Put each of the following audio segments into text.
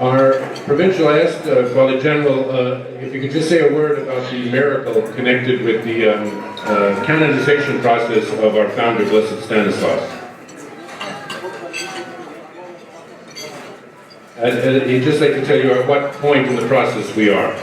Our provincial asked Father General if you could just say a word about the miracle connected with the canonization process of our founder, Blessed Stanislaus. He'd just like to tell you at what point in the process we are.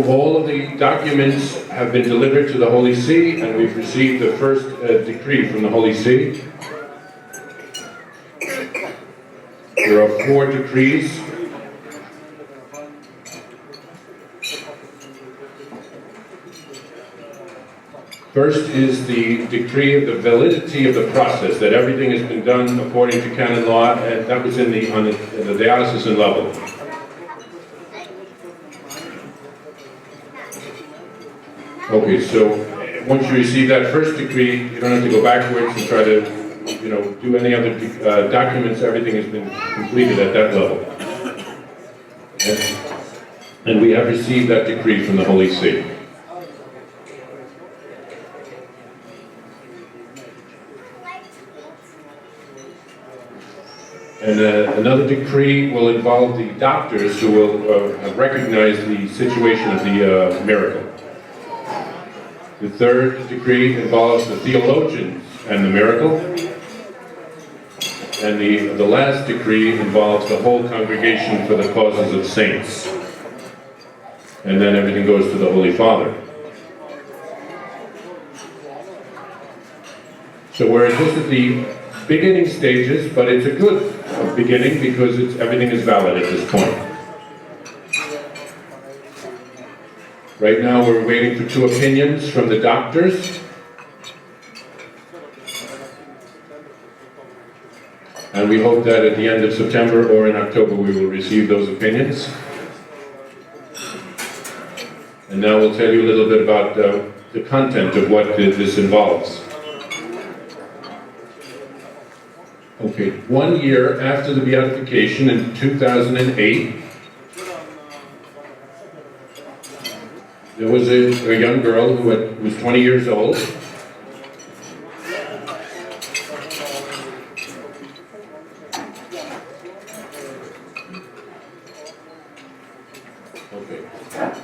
All of the documents have been delivered to the Holy See, and we've received the first decree from the Holy See. There are 4 decrees. First is the decree of the validity of the process, that everything has been done according to canon law, and that was on the diocesan level. Okay, so once you receive that first decree, you don't have to go backwards and try to, do any other documents. Everything has been completed at that level. And we have received that decree from the Holy See. And another decree will involve the doctors who will recognize the situation of the miracle. The third decree involves the theologians and the miracle. And the last decree involves the whole congregation for the causes of saints. And then everything goes to the Holy Father. So we're just at the beginning stages, but it's a good beginning because everything is valid at this point. Right now we're waiting for 2 opinions from the doctors. And we hope that at the end of September or in October we will receive those opinions. And now we'll tell you a little bit about the content of what this involves. Okay, 1 year after the beatification in 2008, there was a young girl who was 20 years old.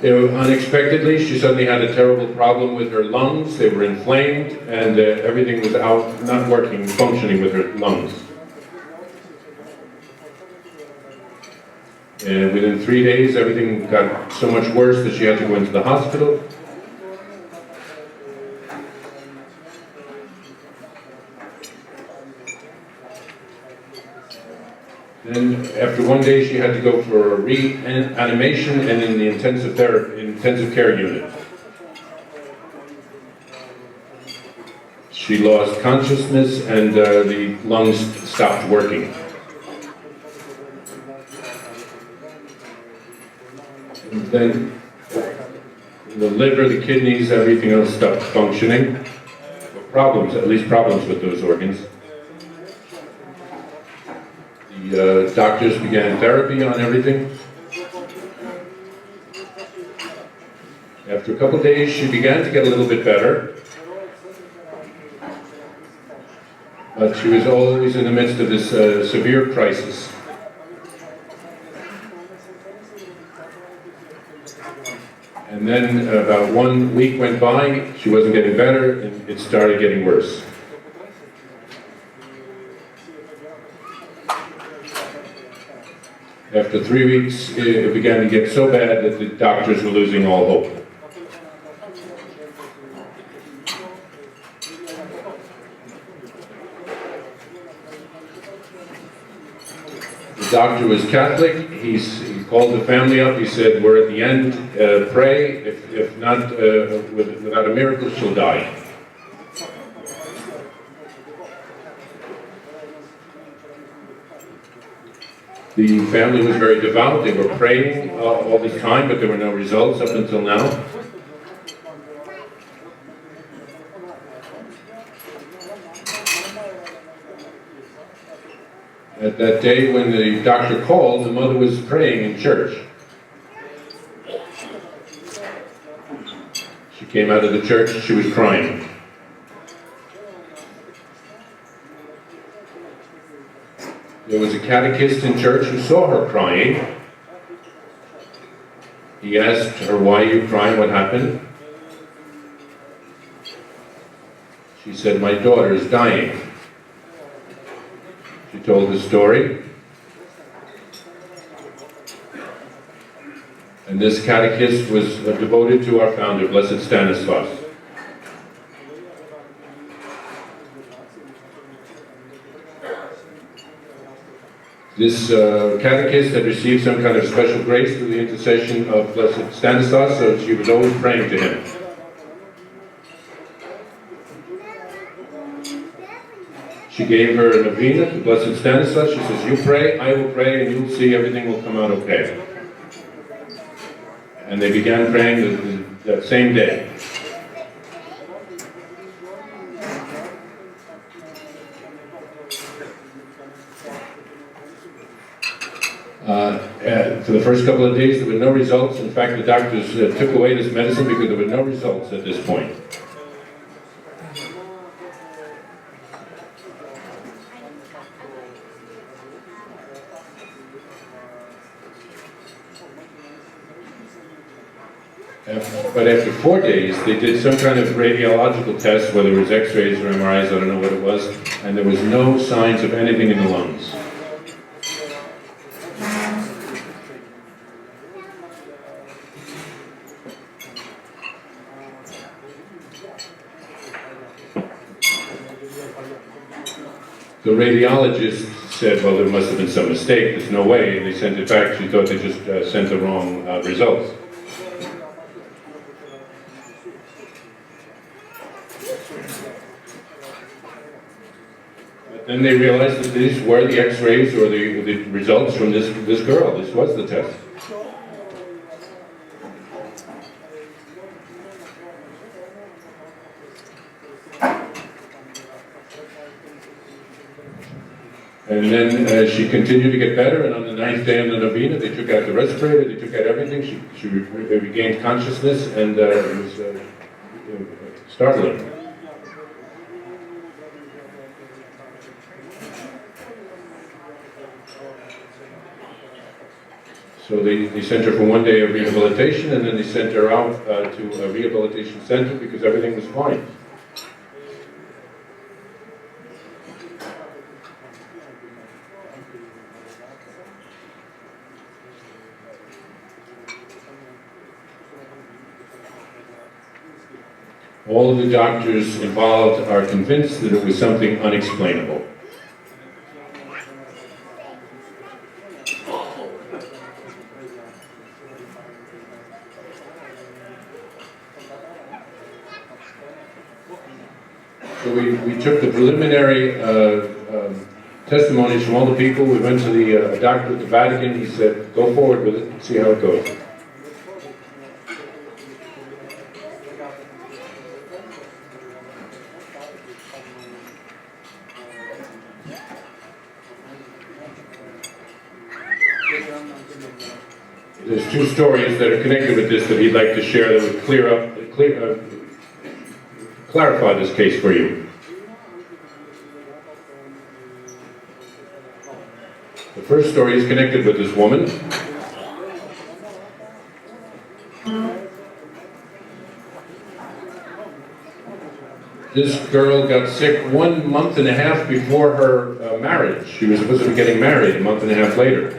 Unexpectedly, she suddenly had a terrible problem with her lungs. They were inflamed, and everything was not working, functioning with her lungs. And within 3 days, everything got so much worse that she had to go into the hospital. Then, after 1 day, she had to go for a reanimation and in the intensive care unit. She lost consciousness and the lungs stopped working. And then the liver, the kidneys, everything else stopped functioning. Problems, at least problems with those organs. The doctors began therapy on everything. After a couple of days, she began to get a little bit better. But she was always in the midst of this severe crisis. And then about 1 week went by, she wasn't getting better, and it started getting worse. After 3 weeks, it began to get so bad that the doctors were losing all hope. The doctor was Catholic. He called the family up. He said, "We're at the end. Pray. If not, without a miracle, she'll die." The family was very devout. They were praying all this time, but there were no results up until now. At that day when the doctor called, the mother was praying in church. She came out of the church, she was crying. There was a catechist in church who saw her crying. He asked her, "Why are you crying? What happened?" She said, "My daughter is dying." She told the story. And this catechist was devoted to our founder, Blessed Stanislaus. This catechist had received some kind of special grace through the intercession of Blessed Stanislaus, so she was always praying to him. She gave her a novena to Blessed Stanislaus. She says, "You pray, I will pray, and you'll see everything will come out okay." And they began praying that same day. For the first couple of days, there were no results. In fact, the doctors took away this medicine because there were no results at this point. But after 4 days, they did some kind of radiological test, whether it was X-rays or MRIs, I don't know what it was, and there was no signs of anything in the lungs. The radiologist said, "Well, there must have been some mistake, there's no way," and they sent it back. She thought they just sent the wrong results. But then they realized that these were the X-rays or the results from this girl. This was the test. And then she continued to get better, and on the 9th day of the novena, they took out the respirator, they took out everything. She regained consciousness, and it was startling. So they sent her for 1 day of rehabilitation, and then they sent her out to a rehabilitation center because everything was fine. All of the doctors involved are convinced that it was something unexplainable. So we took the preliminary testimonies from all the people. We went to the doctor at the Vatican. He said, "Go forward with it and see how it goes." There's two stories that are connected with this that he'd like to share that would clarify this case for you. The first story is connected with this woman. This girl got sick 1.5 months before her marriage. She was supposed to be getting married 1.5 months later.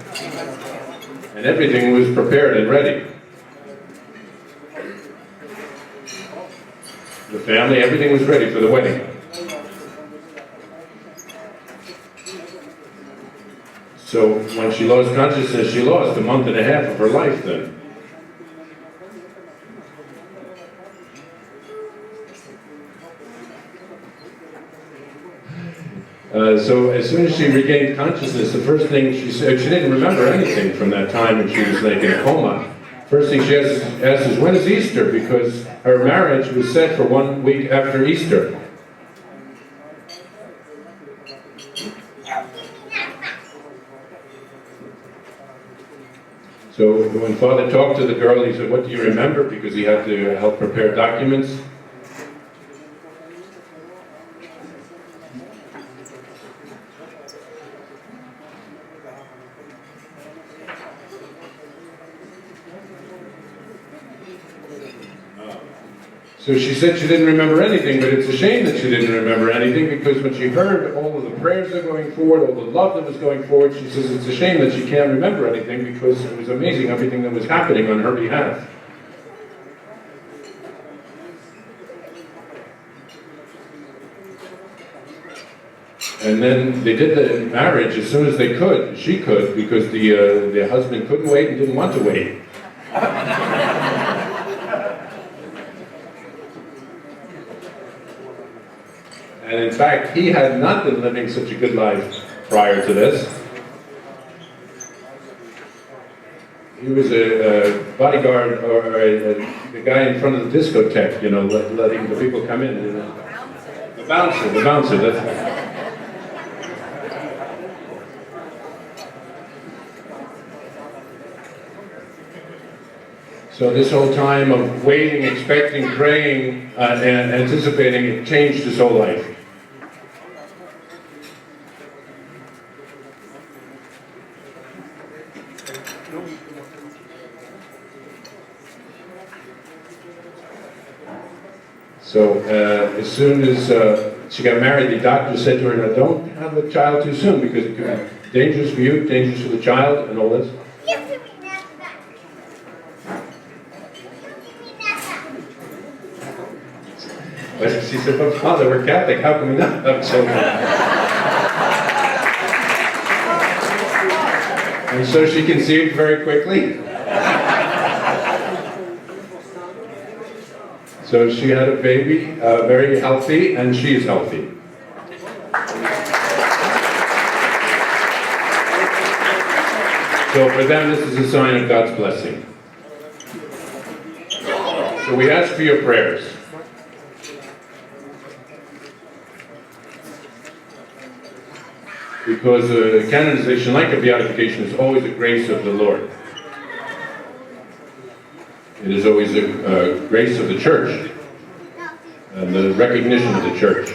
And everything was prepared and ready. The family, everything was ready for the wedding. So when she lost consciousness, she lost 1.5 months of her life then. So as soon as she regained consciousness, the first thing she said, she didn't remember anything from that time when she was like in a coma. First thing she asked is, when is Easter? Because her marriage was set for 1 week after Easter. So when Father talked to the girl, he said, "What do you remember?" Because he had to help prepare documents. So she said she didn't remember anything, but it's a shame that she didn't remember anything, because when she heard all of the prayers that were going forward, all the love that was going forward, she says it's a shame that she can't remember anything, because it was amazing everything that was happening on her behalf. And then they did the marriage as soon as they could, she could, because the husband couldn't wait and didn't want to wait. And in fact, he had not been living such a good life prior to this. He was a bodyguard, or the guy in front of the discotheque, you know, letting the people come in. You know. The bouncer, that's So this whole time of waiting, expecting, praying, and anticipating, it changed his whole life. So as soon as she got married, the doctor said to her, "Now don't have a child too soon, because it could be dangerous for you, dangerous for the child, and all this." But she said, "But Father, we're Catholic, how can we not have children?" And so she conceived very quickly. So she had a baby, very healthy, and she is healthy. So for them, this is a sign of God's blessing. So we ask for your prayers. Because canonization, like a beatification, is always a grace of the Lord. It is always a grace of the Church, and the recognition of the Church.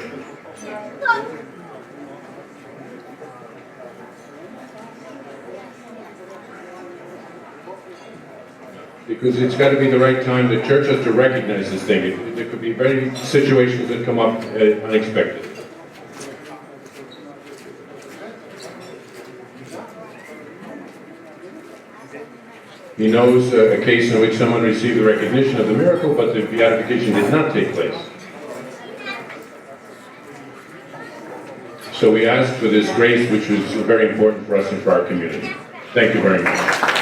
Because it's got to be the right time. The Church has to recognize this thing. There could be very situations that come up unexpected. He knows a case in which someone received the recognition of the miracle, but the beatification did not take place. So we ask for this grace, which was very important for us and for our community. Thank you very much.